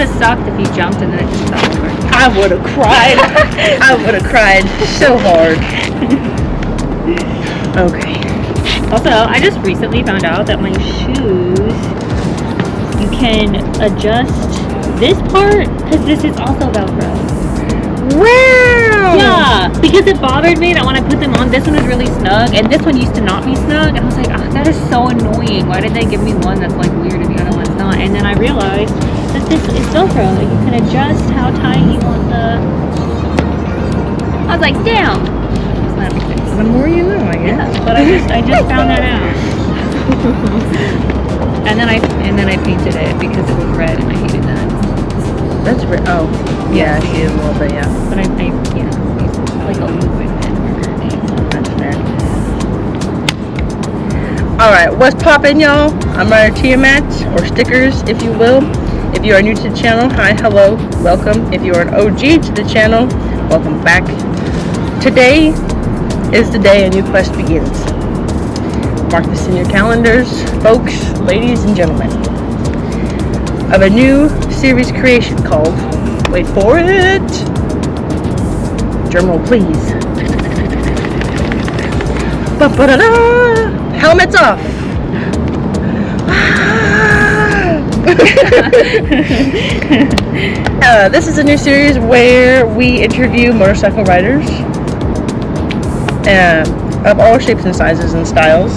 have sucked if he jumped and then it just fell over. I would have cried. I would have cried so hard. Okay. Also, I just recently found out that my shoes, you can adjust this part because this is also Velcro. Wow. Yeah, because it bothered me that when I put them on, this one was really snug, and this one used to not be snug, and I was like, that is so annoying. Why did they give me one that's like weird and the other one's not? And then I realized that this is Velcro. Like, you can adjust how tight you want the... I was like, damn. It's not a big deal. The more you know, I guess. Yeah, but I just found that out. and then I painted it because it was red, and I hated that. That's red. Oh, yeah, I see it a little bit, yeah. But I like a liquid pen marker thing. That's fair. Alright, what's poppin', y'all? I'm Ryder Tiamat, or Stickers, if you will. If you are new to the channel, hi, hello, welcome. If you are an OG to the channel, welcome back. Today is the day a new quest begins. Mark this in your calendars, folks, ladies and gentlemen, of a new series creation called, wait for it, drumroll please, ba-ba-da-da, helmets off. This is a new series where we interview motorcycle riders of all shapes and sizes and styles.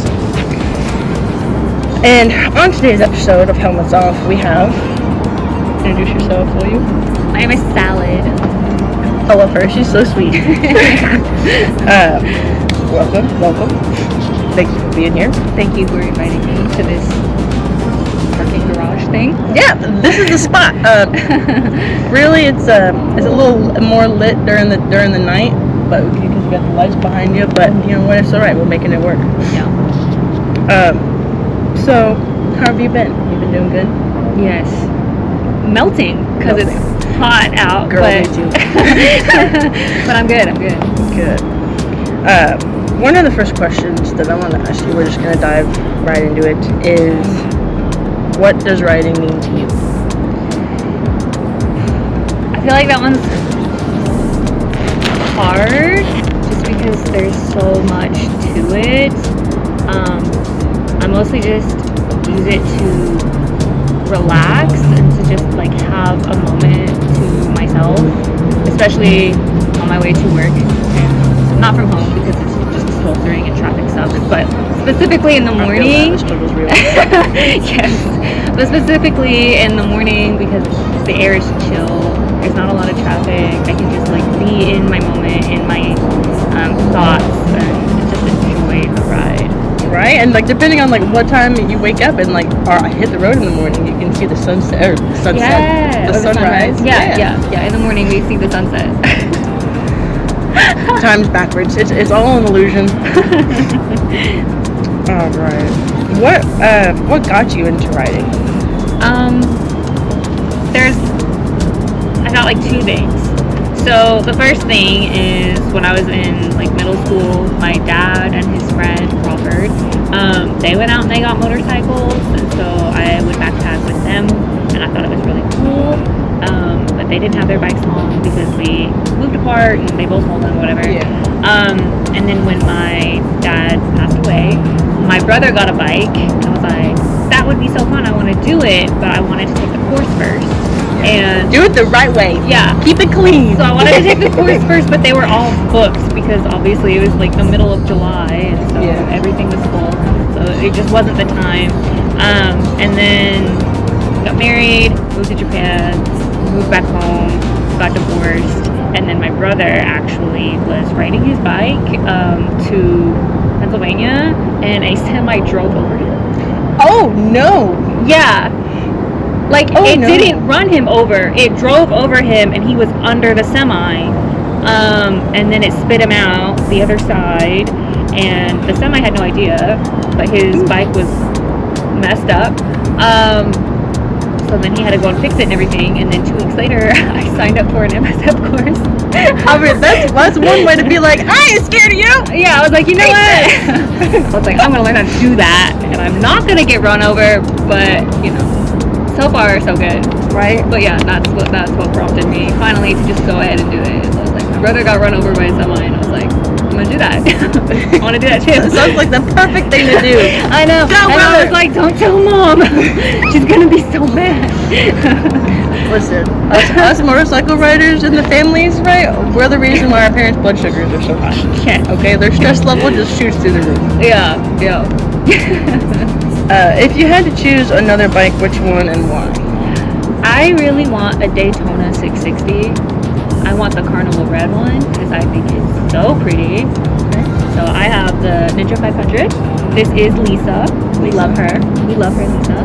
And on today's episode of Helmets Off, we have, introduce yourself, will you? My name is Salad. I love her, she's so sweet. Welcome. Thank you for being here. Thank you for inviting me to this parking garage thing. Yeah, this is the spot. Really, it's a little more lit during the night, but because you got the lights behind you. But you know what? It's all right. We're making it work. Yeah. So how have you been? You been doing good? Yes. Melting because it's hot out. Girl, but, me too. but I'm good. Good. One of the first questions that I want to ask you, we're just gonna dive right into it, is what does riding mean to you? I feel like that one's hard just because there's so much to it. I mostly just use it to relax and to just like have a moment to myself, especially on my way to work, and not from home because it's just sweltering and traffic sucks, but specifically in the morning. The struggle's real. Yes, but specifically in the morning because the air is chill, there's not a lot of traffic, I can just like be in my moment, in my thoughts, and just enjoy the ride. Right, and like depending on like what time you wake up and like I hit the road in the morning, you can see the sunset or the sunset, Yeah, the sunrise. Yeah. In the morning we see the sunset. Time's backwards. It's all an illusion. All right. What got you into riding? I got like two things. So the first thing is when I was in like middle school, my dad and his friend Crawford, they went out and they got motorcycles, and so I would backpack with them, and I thought it was really cool. But they didn't have their bikes home because we moved apart and they both sold them, whatever. Yeah. And then when my dad passed away, my brother got a bike, and I was like, that would be so fun. I want to do it, but I wanted to take the course first. And Do it the right way. yeah. Keep it clean. So I wanted to take the course first, but they were all booked because obviously it was like the middle of July, and so everything was full. So it just wasn't the time. And then got married, moved to Japan, moved back home, got divorced, and then my brother actually was riding his bike to Pennsylvania, and a semi drove over him. Oh no. Yeah. Like, didn't run him over. It drove over him, and he was under the semi. And then it spit him out the other side, and the semi had no idea, but his bike was messed up. So then he had to go and fix it and everything, and then 2 weeks later, I signed up for an MSF course. I mean, that's one way to be like, I ain't scared of you. Yeah, I was like, you know what? I was like, I'm going to learn how to do that, and I'm not going to get run over, but, you know. so far so good. right? But yeah, that's what prompted me finally to just go ahead and do it. So I was like, my brother got run over by a semi, and I was like, I'm gonna do that. I want to do that too. It sounds like the perfect thing to do. I know. Go, And I brother. was like, don't tell mom. She's gonna be so mad. Listen, us motorcycle riders and the families, right? We're the reason why our parents' blood sugars are so high. Yeah. Okay, their stress level just shoots through the roof. Yeah. If you had to choose another bike, which one and why? I really want a Daytona 660. I want the Carnival red one because I think it's so pretty. So I have the Ninja 500. This is Lisa. We love her. We love her, Lisa.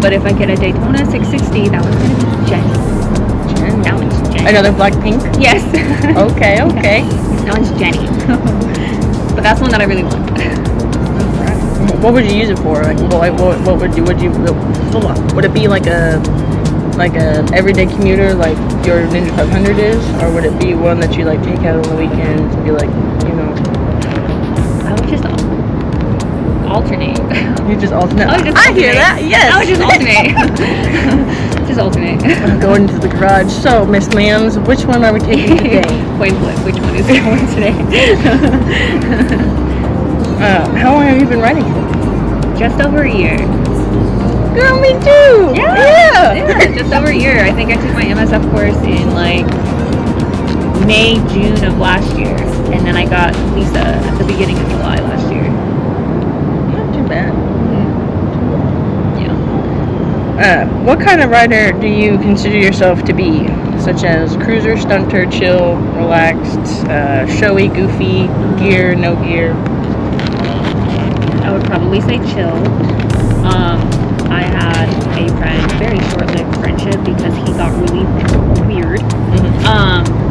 But if I get a Daytona 660, that one's gonna be Jenny. That one's Jenny. Another black pink? Yes. Okay. That one's Jenny. But that's one that I really want. What would you use it for? Like, what would you? Would it be like a everyday commuter like your Ninja 500 is, or would it be one that you like take out on the weekends and be like, you know? I would just alternate. You just alternate. I would just I hear alternate. that. Yes. I would just alternate. Going into the garage. So, Miss Lambs, which one are we taking today? Coin flip. Which one is going today? How long have you been riding for? Just over a year. Girl, me too. Yeah, just over a year. I think I took my MSF course in like May, June of last year, and then I got Lisa at the beginning of July last year. Not too bad. Yeah. What kind of rider do you consider yourself to be? Such as cruiser, stunter, chill, relaxed, showy, goofy, gear, no gear? I would probably say chill. I had a friend, very short-lived friendship because he got really weird.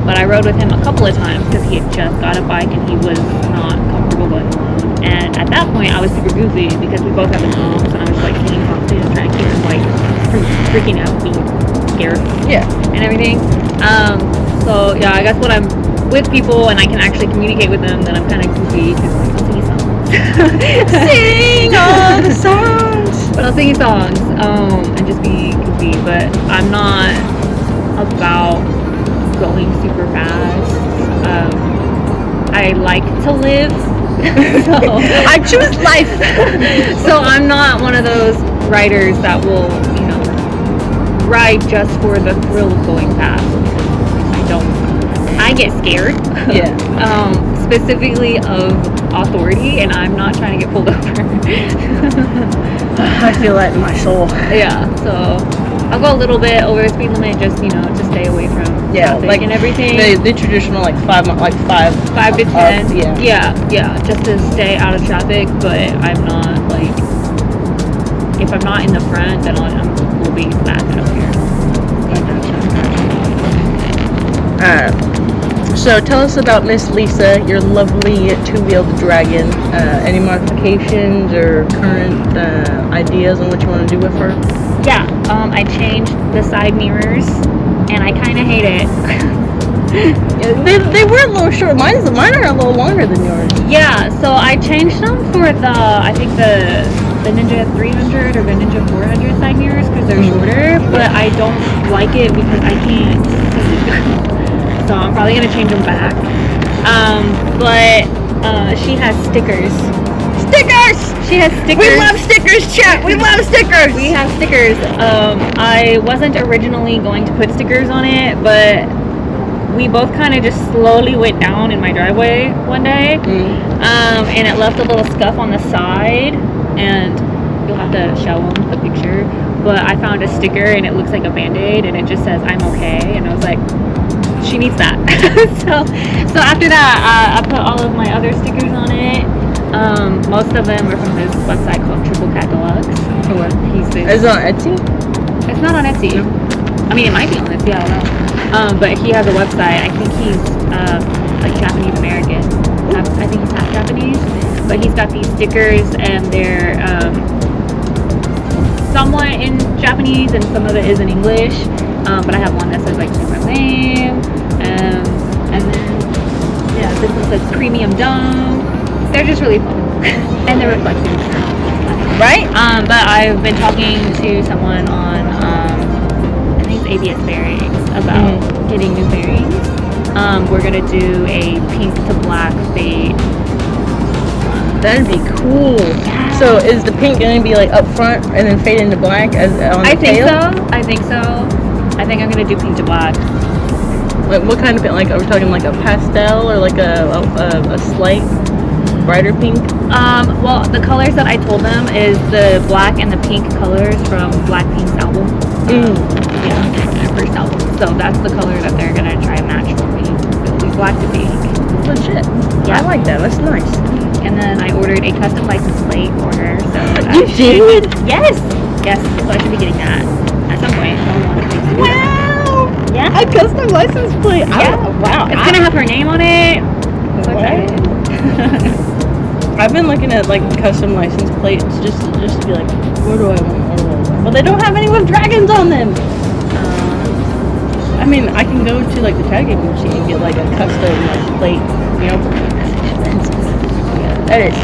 But I rode with him a couple of times because he had just got a bike and he was not comfortable going alone. And at that point, I was super goofy because we both had the songs, and I was like singing songs to him, trying to keep him like from freaking out, being scared, and everything. So yeah, I guess when I'm with people and I can actually communicate with them, then I'm kind of goofy because like, I'll sing songs. Sing all the songs. But I'll sing songs and just be goofy. But I'm not about going super fast. I like to live. So I choose life. So I'm not one of those riders that will, you know, ride just for the thrill of going fast. I get scared. Yeah. Specifically of authority, and I'm not trying to get pulled over. I feel that in my soul. Yeah, so I'll go a little bit over the speed limit, just, you know, to stay away from traffic like and everything. The traditional like 5 to 10. Yeah. Just to stay out of traffic. But I'm not like, if I'm not in the front, then we'll be fast out here. So tell us about Miss Lisa, your lovely two-wheeled dragon. Any modifications or current ideas on what you want to do with her? Yeah, I changed the side mirrors, and I kind of hate it. They were a little short. Mine are a little longer than yours. Yeah, so I changed them for I think the Ninja 300 or the Ninja 400 side mirrors because they're shorter, but I don't like it because I can't see. So I'm probably going to change them back. But she has stickers. She has stickers. We love stickers, chat. We love stickers. We have stickers. I wasn't originally going to put stickers on it, but we both kind of just slowly went down in my driveway one day. And it left a little scuff on the side, and you'll have to show them the picture. But I found a sticker, and it looks like a Band-Aid, and it just says, "I'm okay." And I was like, she needs that. so after that, I put all of my other stickers on it. Most of them are from this website called Triple Cat Deluxe. Is it on Etsy? It's not on Etsy. No. I mean, it might be on Etsy, I don't know. But he has a website. I think he's like Japanese American. I think he's half Japanese. But he's got these stickers, and they're somewhat in Japanese, and some of it is in English. But I have one that says like "Say my name," and then this one says "Premium Dumb." They're just really fun, and they're reflective, Right? But I've been talking to someone on ABS bearings, about getting new bearings. We're gonna do a pink to black fade. That'd be cool. So is the pink gonna be like up front and then fade into black as on the tail? I think so. I think I'm gonna do pink to black. Like what kind of pink? Like are we talking like a pastel or like a slight brighter pink? Well, the colors that I told them is the black and the pink colors from Blackpink's album. Yeah, from their first album. So that's the color that they're gonna try and match for me. It'll be black to pink. Legit. Yeah. I like that. That's nice. And then I ordered a custom license plate for her. So You did? Yes. Yes. So I should be getting that at some point. Wow. Yeah. A custom license plate. Yeah. Wow. It's gonna have her name on it. So excited. I've been looking at like custom license plates just to be like, where do I want? But they don't have any with dragons on them. I mean, I can go to like the tagging machine and get like a custom like, plate, you know. That's expensive. Yeah. That is.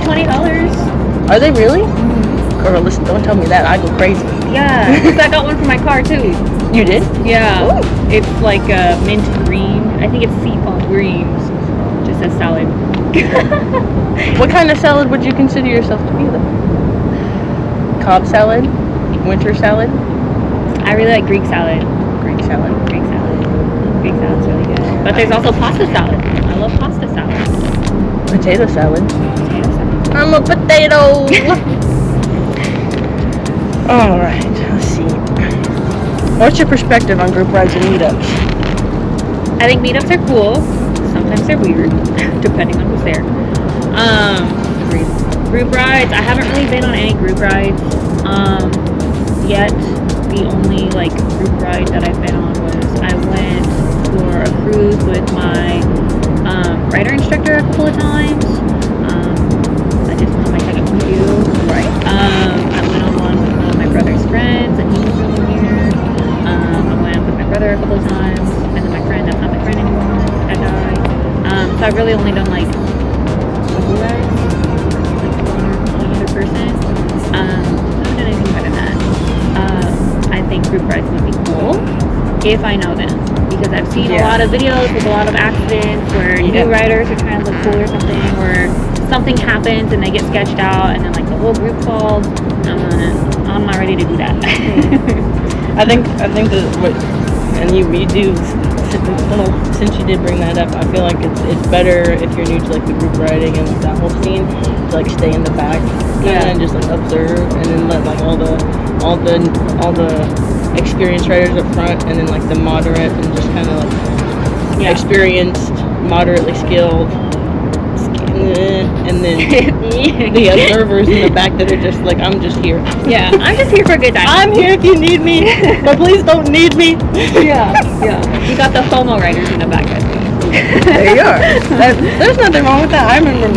Like $20. Are they really? Girl, listen, don't tell me that. I go crazy. Yeah. 'Cause I got one for my car too. You did? Yeah. Ooh. It's like mint green. I think it's seafoam green. Just says salad. What kind of salad would you consider yourself to be though? Cobb salad? Winter salad? I really like Greek salad. Greek salad. Greek salad. Greek salad's really good. But there's also pasta salad. I love pasta salad. Potato salad. Potato salad. I'm a potato. All right, let's see. What's your perspective on group rides and meetups? I think meetups are cool. Sometimes they're weird, depending on who's there. Group rides. I haven't really been on any group rides yet. The only like group ride that I've been on was I went for a cruise with my rider instructor a couple of times. I just went on my second one too. Right. I went on one with one of my brother's friends, and he was really weird. I went with my brother a couple of times, and then my friend that's not my friend anymore had died. So I've really only done like couple rides, like one other person. I haven't done anything better than that. I think group rides would be cool if I know them, because I've seen a lot of videos with a lot of accidents where new riders are trying to look cool or something, or something happens and they get sketched out and then like the whole group falls. I'm not ready to do that. I think that what, and you do, since you did bring that up, I feel like it's better if you're new to like the group riding and that whole scene to like stay in the back and just like observe, and then let like all the experienced riders up front, and then like the moderate and just kind of like experienced, moderately skilled, and then the observers in the back that are just like, I'm just here. Yeah, I'm just here for a good time. I'm here if you need me, but please don't need me. Yeah. You got the FOMO riders in the back, I think. There you are. There's nothing wrong with that. I remember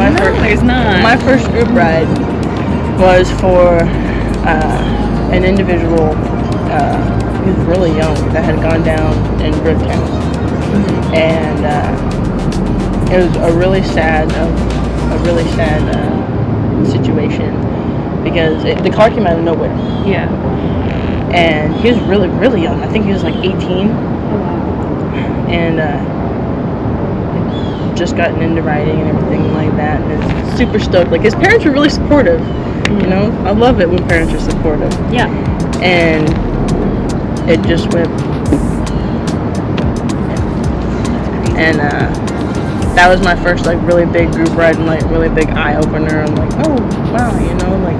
there's not. My first group ride was for an individual who was really young that had gone down in Bricktown, and it was a really sad situation because the car came out of nowhere. Yeah. And he was really, really young. I think he was like 18. Oh, wow. And just gotten into riding and everything like that, and is super stoked. Like his parents were really supportive. You know, I love it when parents are supportive. Yeah. And it just went. And that was my first like really big group ride and like really big eye opener. I'm like, oh wow, you know, like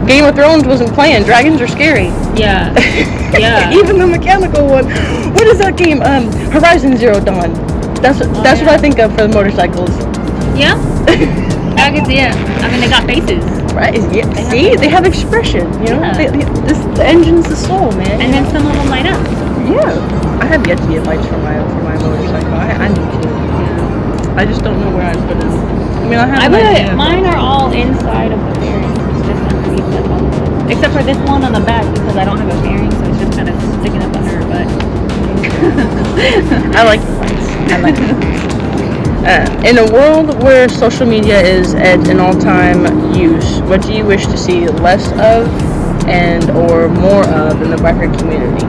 Game of Thrones wasn't playing. Dragons are scary. Yeah. Yeah. Even the mechanical one. What is that game? Horizon Zero Dawn. That's what I think of for the motorcycles. Yeah. I can see it. I mean, they got faces. Right? Yeah. They have expression. You know, the engine's the soul, man. And then some of them light up. Yeah. I have yet to get lights for my motorcycle. I need to. Yeah. I just don't know where I'd put it. I mean, I have. Mine are all inside of the bearings. It's just underneath the bump. Except for this one on the back because I don't have a bearing, so it's just kind of sticking up under her butt. I like the lights. I like the lights. In a world where social media is at an all-time use, what do you wish to see less of and or more of in the biker community?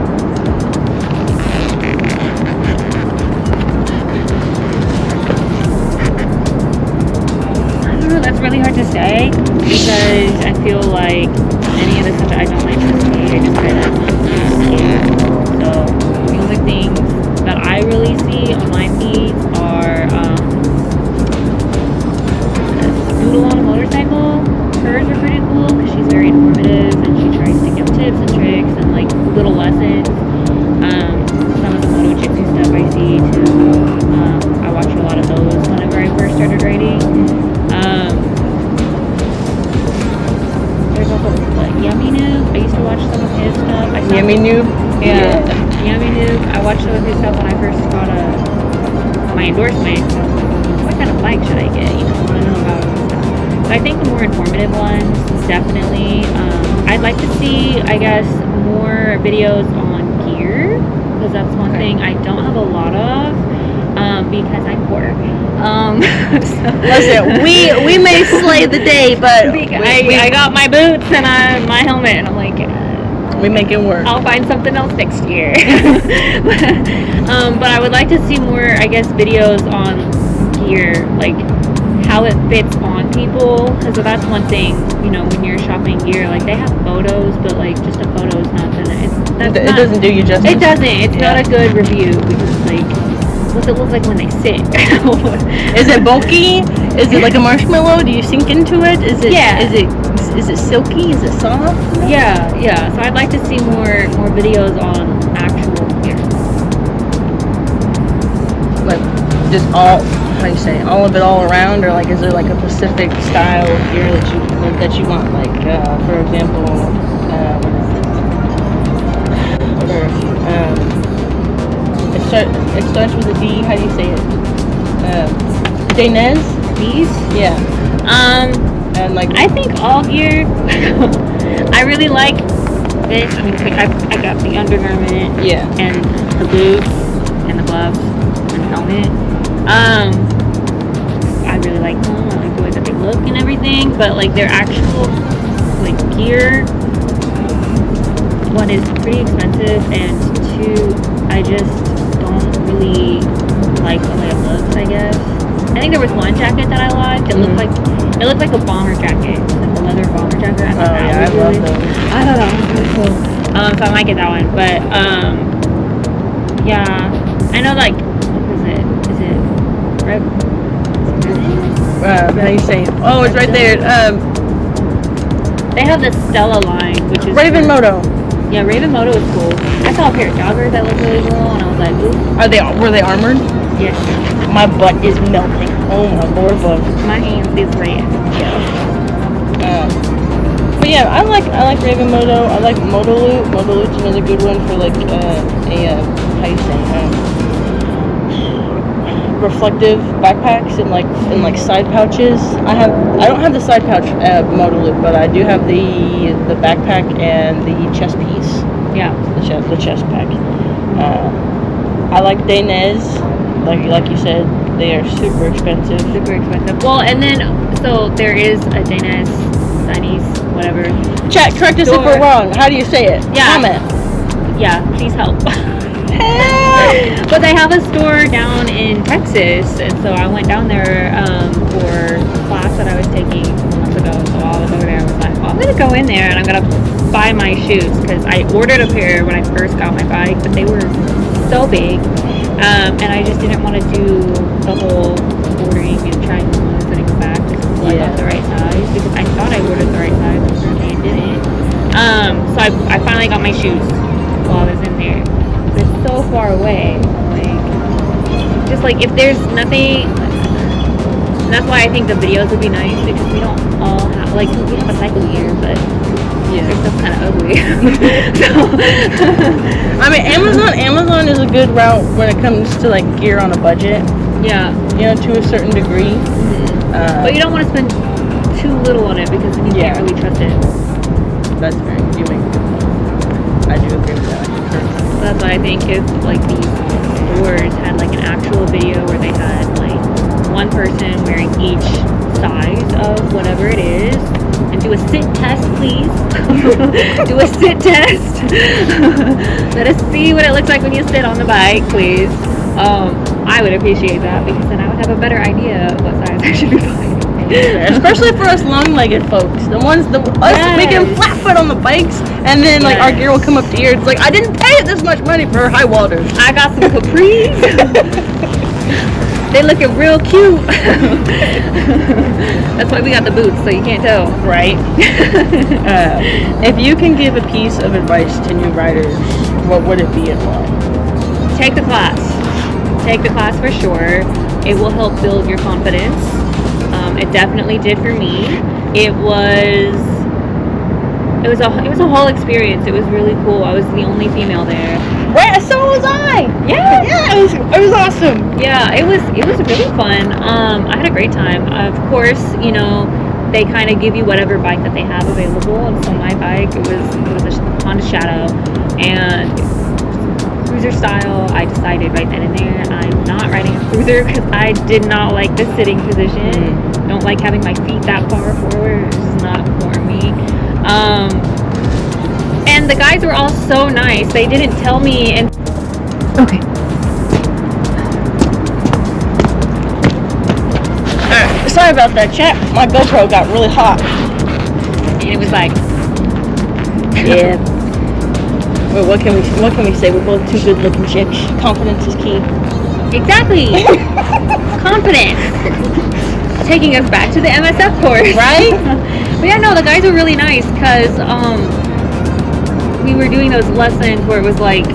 I don't know. That's really hard to say because I feel like any of the stuff that I don't like to see, I just kind of skip. So the only things that I really see on my feeds are Doodle on a motorcycle. Hers are pretty cool because she's very informative and she tries to give tips and tricks and like little lessons. Some of the Moto Gypsy stuff I see too. I watch a lot of those whenever I first started writing. There's also Yummy Noob. I used to watch some of his stuff. Yummy Noob? Yeah. Yummy Noob. I watched some of his stuff when I first got my endorsement. So what kind of bike should I get? You know, I want to know about stuff. But I think the more informative ones, definitely. I'd like to see, I guess, more videos on gear because that's one thing I don't have a lot of because I'm poor. Listen, we may slay the day, but I got my boots and my helmet, and I'm like, we make it work. I'll find something else next year. But I would like to see more, I guess, videos on gear, like how it fits on people, because that's one thing, you know, when you're shopping gear, like they have photos, but like just a photo is not gonna, it doesn't do you justice. It doesn't. It's not a good review because like, what's it look like when they sit? Is it bulky? Is it like a marshmallow? Do you sink into it? Is it? Yeah. Is it silky? Is it soft? Yeah. So I'd like to see more videos on actual gear. Like just all, how do you say, all of it all around, or like is there like a specific style of gear that you want? Like for example, it starts with a D. How do you say it? Dainese? These? Yeah. And like I think all gear. I really like this. I mean, I got the undergarment. Yeah. And the boots and the gloves and the helmet. I really like them. I like the way that they look and everything. But like their actual like gear, one is pretty expensive, and two, I just don't really like the way it looks, I guess. I think there was one jacket that I liked. It looked like a bomber jacket, like a leather bomber jacket. I love those. I thought that was really cool. So I might get that one. But yeah, I know like what was it? Is it Rep? How do you say it? Oh, it's right there. They have the Stella line, which is Raven Moto. Yeah, Raven Moto is cool. I saw a pair of joggers that looked really cool, and I was like, ooh. Were they armored? Yes. My butt is melting. Oh my lord above. My hands is red. Yeah. But yeah, I like Raven Moto. I like Motoloop. Motoloop's another good one for like how you say reflective backpacks and like side pouches. I don't have the side pouch Motoloop, but I do have the backpack and the chest piece. Yeah. The chest pack. I like Dainese. Like you said, they are super expensive. Super expensive. Well, and then so there is a Dainese, whatever. Chat, correct us if we're wrong. How do you say it? Yeah. Comment. Yeah, please help. Help! But they have a store down in Texas, and so I went down there for a class that I was taking months ago. So while I was over there, I was like, well, I'm gonna go in there and I'm gonna buy my shoes because I ordered a pair when I first got my bike, but they were so big. And I just didn't want to do the whole ordering and trying them on and putting them back until I got the right size, because I thought I ordered the right size, but apparently I didn't. So I finally got my shoes while I was in there. But it's so far away. Like, just like if there's nothing, and that's why I think the videos would be nice, because we don't all have, like, we have a cycle gear, but they're still kind of ugly. So, I mean, Amazon is a good route when it comes to like gear on a budget. yeah. You know, to a certain degree. But you don't want to spend too little on it because then you can't really trust it. That's very. I do agree with that. So that's why I think if like these stores had like an actual video where they had like one person wearing each size of whatever it is and and do a sit test, please. Do a sit test. Let us see what it looks like when you sit on the bike, please. I would appreciate that because then I would have a better idea of what size I should be buying. Especially for us long-legged folks, us making flat foot on the bikes, and then like our gear will come up to here. It's like I didn't pay this much money for high waters. I got some capris. They looking real cute. That's why we got the boots, so you can't tell. Right. If you can give a piece of advice to new riders, what would it be and why? Take the class. Take the class for sure. It will help build your confidence. It definitely did for me. It was a whole experience. It was really cool. I was the only female there. Right, so was I. Yeah, it was awesome. Yeah, it was really fun. I had a great time. Of course, you know, they kind of give you whatever bike that they have available. And so my bike, it was a Honda Shadow, and cruiser style. I decided right then and there I'm not riding a cruiser because I did not like the sitting position. Don't like having my feet that far forward. It's just not for me. And the guys were all so nice. They didn't tell me. And okay. Sorry about that, chat. My GoPro got really hot. And it was like, yeah. Well, what can we say? We're both two good-looking chicks. Confidence is key. exactly. Confidence. Taking us back to the MSF course, right? But yeah, no, the guys were really nice because we were doing those lessons where it was like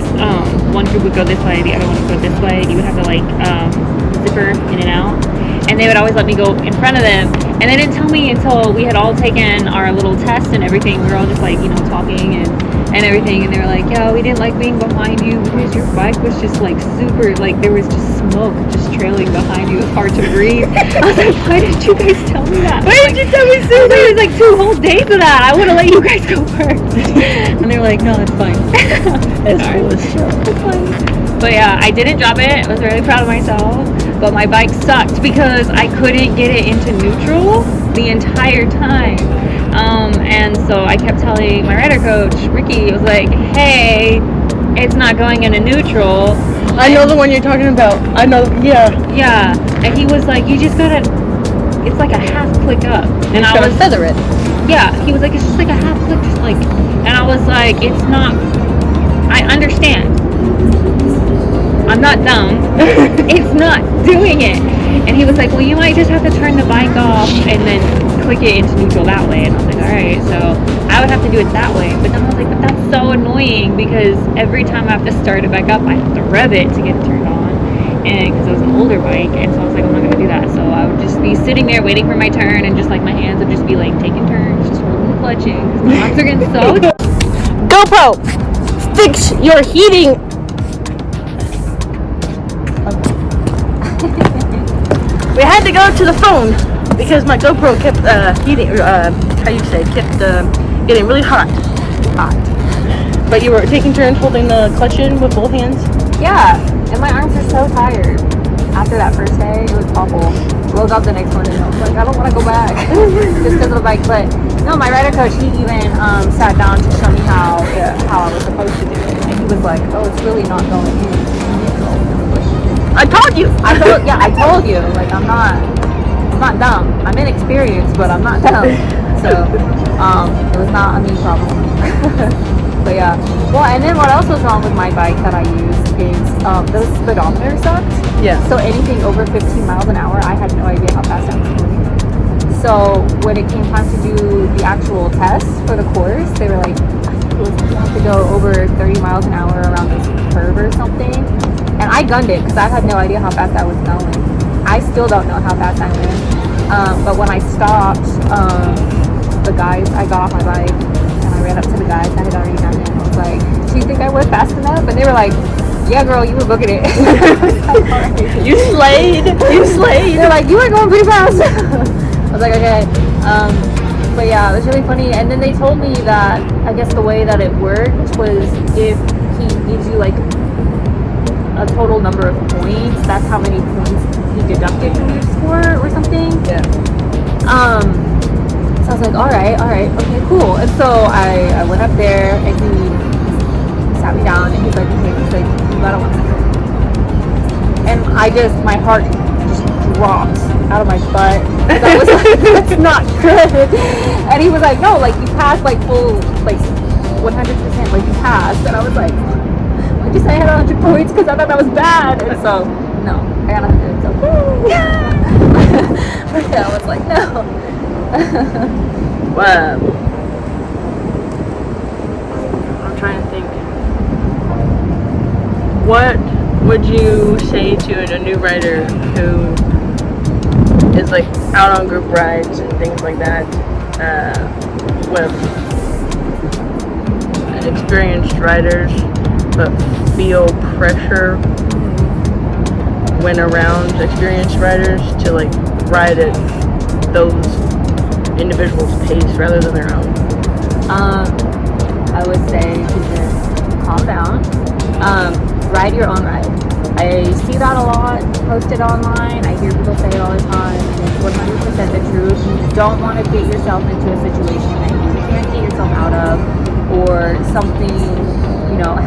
one group would go this way, the other one would go this way, and you would have to like zipper in and out, and they would always let me go in front of them, and they didn't tell me until we had all taken our little test and everything. We were all just like, you know, talking and everything, and they were like, yeah, we didn't like being behind you because your bike was just like super, like there was just smoke just trailing behind you. It was hard to breathe. I was like, why didn't you guys tell me that? Why did you tell me so? It was like 2 whole days of that. I would have let you guys go first. And they were like, no, it's fine. It's cool as shit. It's fine. But yeah, I didn't drop it. I was really proud of myself. But my bike sucked because I couldn't get it into neutral the entire time. And so I kept telling my rider coach, Ricky, I was like, hey, it's not going into neutral. I know the one you're talking about. I know, yeah. Yeah. And he was like, you just gotta, it's like a half click up. And I was, feather it. yeah, he was like, it's just like a half click, just like, and I was like, it's not, I understand. I'm not dumb. It's not doing it. And he was like, well, you might just have to turn the bike off and then click it into neutral that way. And I was like, all right, so I would have to do it that way. But then I was like, but that's so annoying because every time I have to start it back up, I have to rev it to get it turned on. And because it was an older bike, and so I was like, I'm not gonna do that. So I would just be sitting there waiting for my turn, and just like my hands would just be like taking turns, just holding the clutching. Because my arms are getting so. GoPro, fix your heating. We had to go to the phone because my GoPro kept heating. Getting really hot. But you were taking turns holding the clutch in with both hands. Yeah, and my arms are so tired. After that first day, it was awful. Woke up the next morning and I was like, I don't want to go back just because of the bike. But no, my rider coach, he even sat down to show me how I was supposed to do it, and he was like, oh, it's really not going in. I told you. I told you. Like I'm not dumb. I'm inexperienced, but I'm not dumb. So it was not a me problem. But yeah. Well, and then what else was wrong with my bike that I use is the speedometer sucked. Yeah. So anything over 15 miles an hour, I had no idea how fast I was going. So when it came time to do the actual test for the course, they were like, you have to go over 30 miles an hour around this curve or something. And I gunned it because I had no idea how fast I was going. I still don't know how fast I went. But when I stopped, the guys, I got off my bike and I ran up to the guys. I had already done it. I was like, do you think I went fast enough? And they were like, yeah, girl, you were booking it. You slayed. You slayed. They're like, you were going pretty fast. I was like, okay. But yeah, it was really funny. And then they told me that, I guess the way that it worked was if he gives you like a total number of points, that's how many points he deducted from your score or something. Yeah. So I was like, all right, okay, cool. And so I went up there, and he sat me down, and he's like, okay, you gotta listen. And my heart just dropped out of my butt. Because I was like, that's not good. And he was like, no, like, you passed, like, full, like, 100%, like, you passed. And I was like, why'd you say I had 100 points? Because I thought that was bad. And so, no, I got 100. So, woo! But I was like, no. Wow. I'm trying to think. What would you say to a new rider who is like out on group rides and things like that, with experienced riders but feel pressure when around experienced riders to like ride at those individuals' pace rather than their own? I would say to just calm down. Ride your own ride. I see that a lot posted online. I hear people say it all the time, and it's 100% the truth. You don't want to get yourself into a situation that you can't get yourself out of, or something,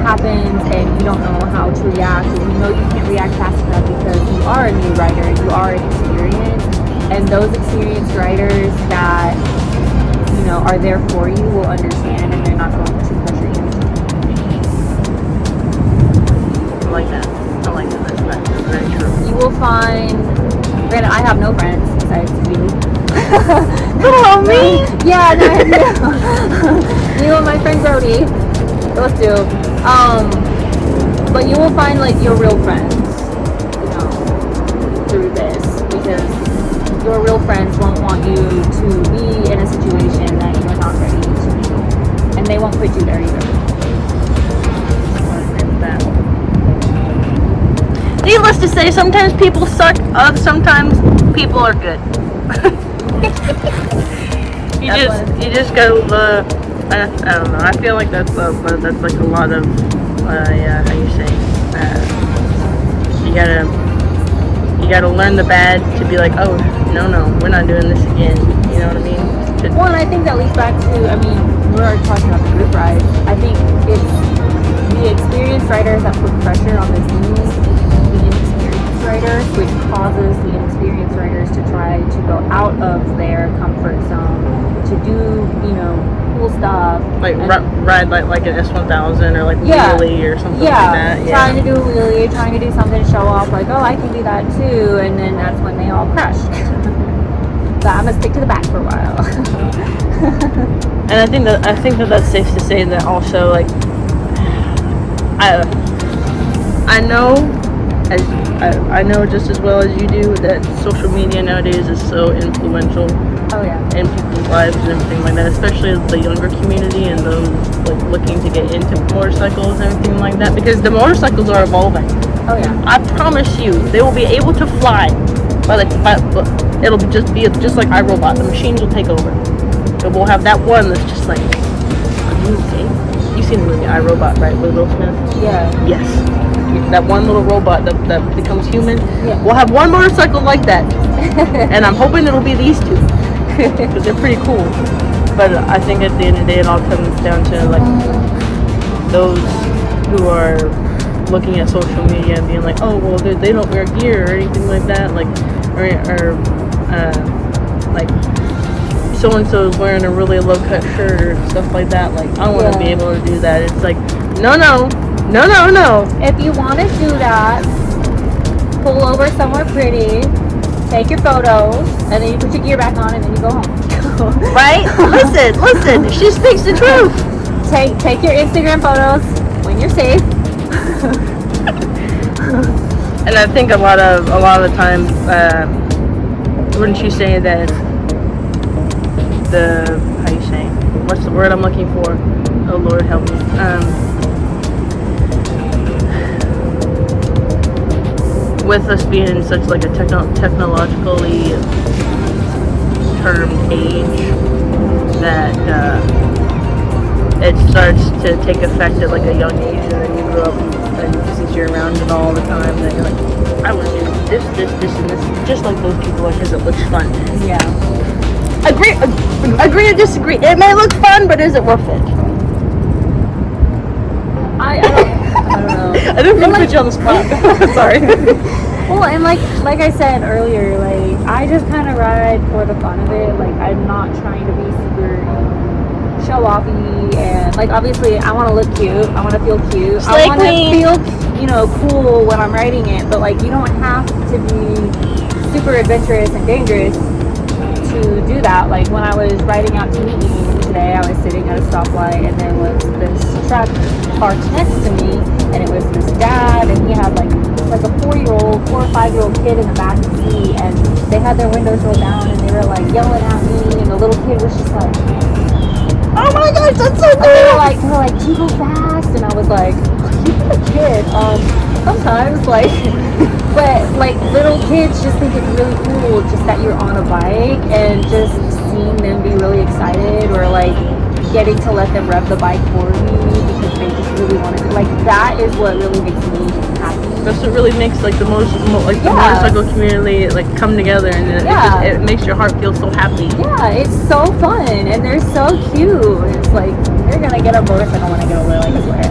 happens and you don't know how to react, or you can't react fast enough because you are a new rider and you are inexperienced. And those experienced riders that, are there for you will understand, and they're not going to pressure you. I like that. That's very true. You will find, granted, I have no friends besides you. Hello, me? Yeah, no, I have you. You and my friend Brody. Those two. But you will find, like, your real friends, through this. Because your real friends won't want you to be in a situation that you're not ready to be. And they won't put you there either. Needless to say, sometimes people suck, sometimes people are good. you just go, I don't know, I feel like that's like a lot of, how you say, you gotta learn the bad to be like, oh, no, we're not doing this again, you know what I mean? Well, and I think that leads back to, we're already talking about the group rides. I think it's the experienced riders that put pressure on the inexperienced riders, which causes the inexperienced riders to try to go out of their comfort zone, to do, cool stuff. Like ride like an S1000 or like wheelie or something like that. Yeah, trying to do a wheelie, trying to do something to show off, like, oh, I can do that too, and then that's when they all crash. So I'm gonna stick to the back for a while. And I think that that's safe to say that also, like, I know just as well as you do that social media nowadays is so influential. Oh yeah. In people's lives and everything like that, especially the younger community and those like looking to get into motorcycles and everything like that, because the motorcycles are evolving. Oh yeah. I promise you, they will be able to fly. It'll just be like iRobot. The machines will take over. So we'll have that one that's just like, are you okay? You've seen the movie iRobot, right, with Will Smith? Yeah. Yes. That one little robot that becomes human. Yeah. We'll have one motorcycle like that. And I'm hoping it'll be these two. Because they're pretty cool. But I think at the end of the day, it all comes down to, like, those who are looking at social media and being like, oh, well, they don't wear gear or anything like that. Like, like, so-and-so is wearing a really low-cut shirt or stuff like that. Like, I want to be able to do that. It's like, no. If you want to do that, pull over somewhere pretty, take your photos, and then you put your gear back on, and then you go home. Right? Listen. She speaks the truth. Take your Instagram photos when you're safe. And I think a lot of the time, wouldn't you say that how you say? What's the word I'm looking for? Oh Lord, help me. With us being in such like a technologically termed age, that it starts to take effect at like a young age, and then you grow up and since you're around it all the time, then you're like, I want to do this, and this, just like those people, because it looks fun. Yeah. Agree or disagree? It may look fun, but is it worth it? I don't know. I didn't mean to put you on the spot. Sorry. Well, and like I said earlier, like I just kind of ride for the fun of it. Like I'm not trying to be super show offy, and like obviously I want to look cute. I want to feel cute. Slay I want to queen. feel cool when I'm riding it. But like you don't have to be super adventurous and dangerous to do that. Like when I was riding out to meet you today, I was sitting at a stoplight, and there was this truck parked next to me, and it was this dad, and he had like a 4 or 5-year-old kid in the back seat, and they had their windows rolled down, and they were like yelling at me, and the little kid was just like, Oh my gosh, that's so they were cool. like, do you go fast? And I was like, you're a kid. Sometimes, like, but like little kids just think it's really cool just that you're on a bike, and just seeing them be really excited, or like getting to let them rev the bike for me because they just really want to do. Like that is what really makes me happy. That's what really makes like the the Yeah. motorcycle community like come together, and Yeah. it makes your heart feel so happy. Yeah, it's so fun, and they're so cute. It's like you're gonna get a motorcycle when I get older, like I swear.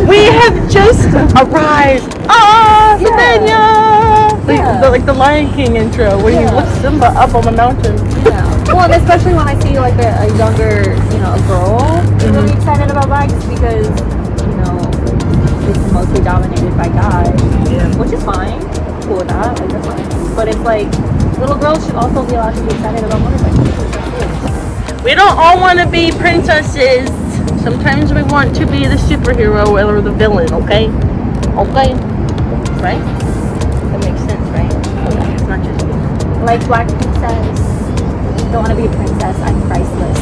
We have just arrived. Ah, Savannah! Yeah. Like the Lion King intro where you Yeah. lift Simba up on the mountain. Yeah. Well, and especially when I see like a younger, a girl really excited about bikes, because it's mostly dominated by guys, Yeah. which is fine. Cool with that, like that's fine. But it's like little girls should also be allowed to be excited about motorcycles. We don't all want to be princesses. Sometimes we want to be the superhero or the villain, okay? Okay? Right? That makes sense, right? Okay. It's not just me. Like Black Princess. Don't want to be a princess. I'm priceless.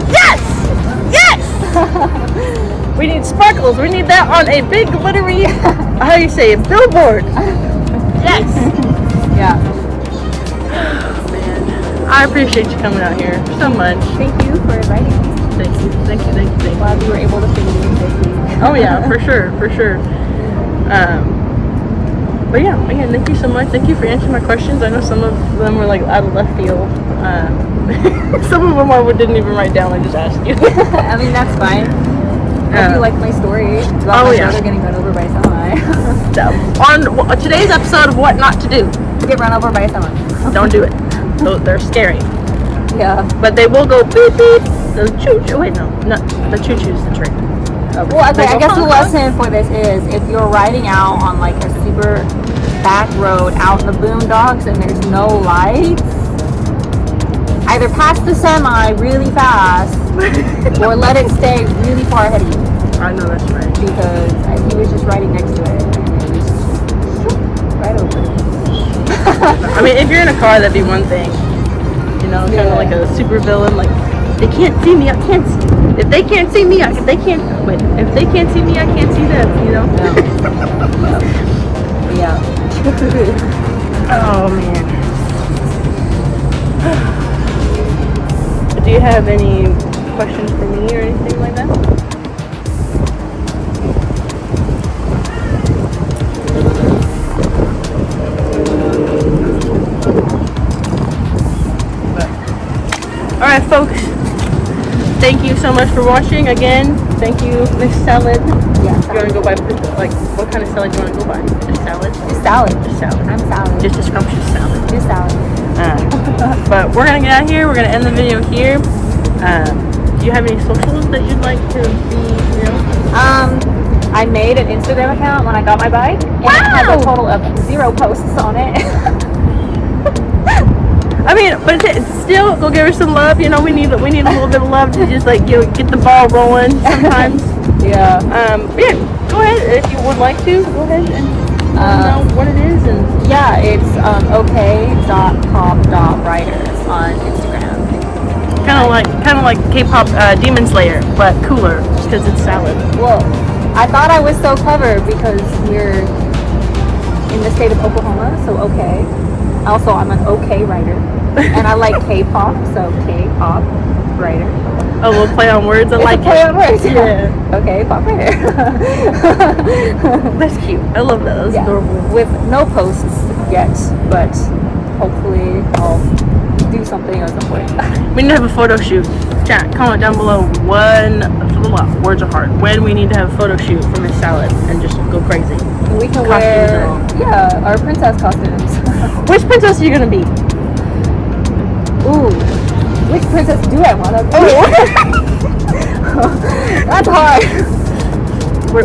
Yes! Yes! We need sparkles. We need that on a big glittery, how do you say it, billboard. Yes! Yeah. Man, I appreciate you coming out here so much. Thank you for inviting me. Thank you, thank you, thank you, thank you. Glad we were able to fit it in this week. Oh yeah, for sure, for sure. But yeah, again, thank you so much. Thank you for answering my questions. I know some of them were like out of left field. Some of them I didn't even write down. I just asked you. I mean, that's fine. Hope you like my story about my brother getting run over by a semi. On today's episode of What Not to Do. Get run over by a semi. Don't do it. They're scary. Yeah. But they will go beep beep. The choo-choo. Wait, no. The choo-choo's the trick. Well, okay, I guess the lesson for this is if you're riding out on like a super back road out in the boondocks and there's no lights, either pass the semi really fast or let it stay really far ahead of you. I know that's right. Because he was just riding next to it and it was right over. I mean, if you're in a car, that'd be one thing. Kind of like a super villain. Like, they can't see me. I can't. If they can't see me, they can't. Wait. If they can't see me, I can't see them. Yeah. Oh man. Do you have any questions for me or anything like that? Alright folks, thank you so much for watching. Again, thank you, Miss Salad. Yeah. You want to go by, like, what kind of salad do you want to go by? Just salad? Just salad. Just salad. I'm salad. Just a scrumptious salad. Just salad. But we're going to get out here. We're going to end the video here. Do you have any socials that you'd like to be, I made an Instagram account when I got my bike, and it has a total of 0 posts on it. I mean, but still, go give her some love. We need a little bit of love to just like get the ball rolling sometimes. Yeah. But yeah, go ahead if you would like to. Go ahead and let them know what it is. And yeah, it's ok.pop.riders on Instagram. kind of like K-pop Demon Slayer, but cooler just because it's salad. Well, I thought I was so clever because we're in the state of Oklahoma, so okay. Also, I'm an okay writer, and I like K-pop, so K-pop writer. A little play on words. I like play it. on words. Yeah. Okay, pop writer. That's cute. I love that. That's adorable. With no posts yet, but hopefully I'll do something at some point. We need to have a photo shoot. Chat, comment down below words are hard. When we need to have a photo shoot for Miss Salad and just go crazy. We can Costumes wear, and all. yeah, our princess costumes. Which princess are you gonna be? Ooh, which princess do I want to be? That's hard.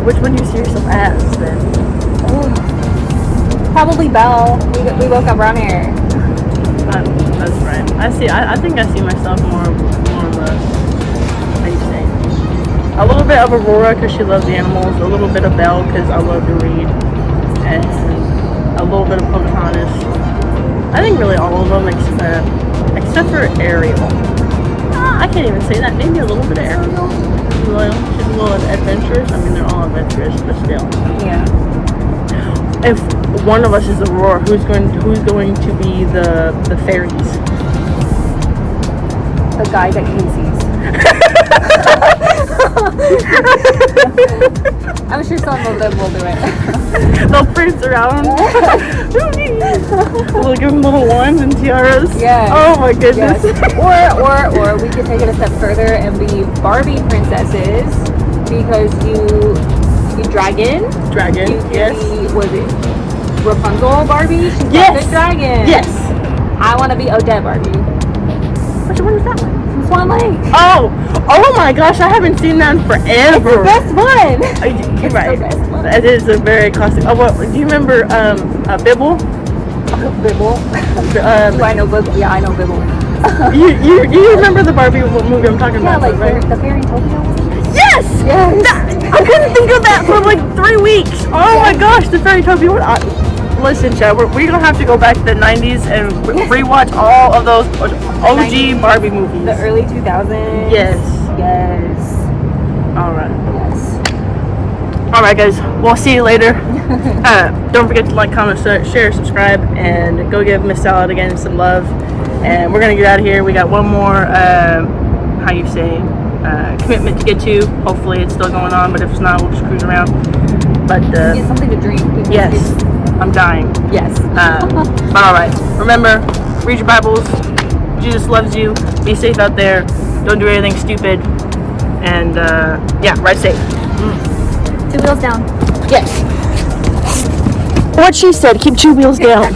Which one do you see yourself as then? Ooh. Probably Belle. We woke up around here. That's right. I think I see myself more of a, how do you say? A little bit of Aurora because she loves the animals. A little bit of Belle because I love to read. And a little bit of Pocahontas. I think really all of them except for Ariel. I can't even say that. Maybe a little bit of Ariel. She's a little adventurous. I mean, they're all adventurous, but still. Yeah. If one of us is Aurora, who's going to be the fairies? The guy that Casey's. I'm sure some of them will do it. They'll prance around. We'll give them little wands and tiaras. Yes. Oh my goodness. Yes. Or we could take it a step further and be Barbie princesses because you dragon. Dragon. You can Yes. be, was it Rapunzel Barbie? She's Yes. like the dragon. Yes. I want to be Odette Barbie Which one is that one? from Swan Lake. Oh my gosh! I haven't seen that in forever. Best one. You're right. the best one. It is a very classic. Oh, what? Do you remember Bibble? Bibble. Do I know Bibble? Yeah, I know Bibble. you remember the Barbie movie I'm talking Yeah, about? like right? the Fairy Tokyo. Yes! Yes. I couldn't think of that for like 3 weeks. Oh my gosh, the Fairy Tokyo. Listen, Chad, we're gonna have to go back to the 90s and rewatch all of those OG Barbie movies. The early 2000s. Yes. Yes. Alright. Yes. Alright, guys. We'll see you later. Don't forget to like, comment, share, subscribe, and go give Miss Salad again some love. And we're gonna get out of here. We got one more, commitment to get to. Hopefully it's still going on, but if it's not, we'll just cruise around. But Get something to drink. Because yes, it's- I'm dying. Yes. But alright, remember, read your Bibles. Jesus loves you. Be safe out there. Don't do anything stupid. And ride safe. 2 wheels down. Yes. What she said, keep 2 wheels down.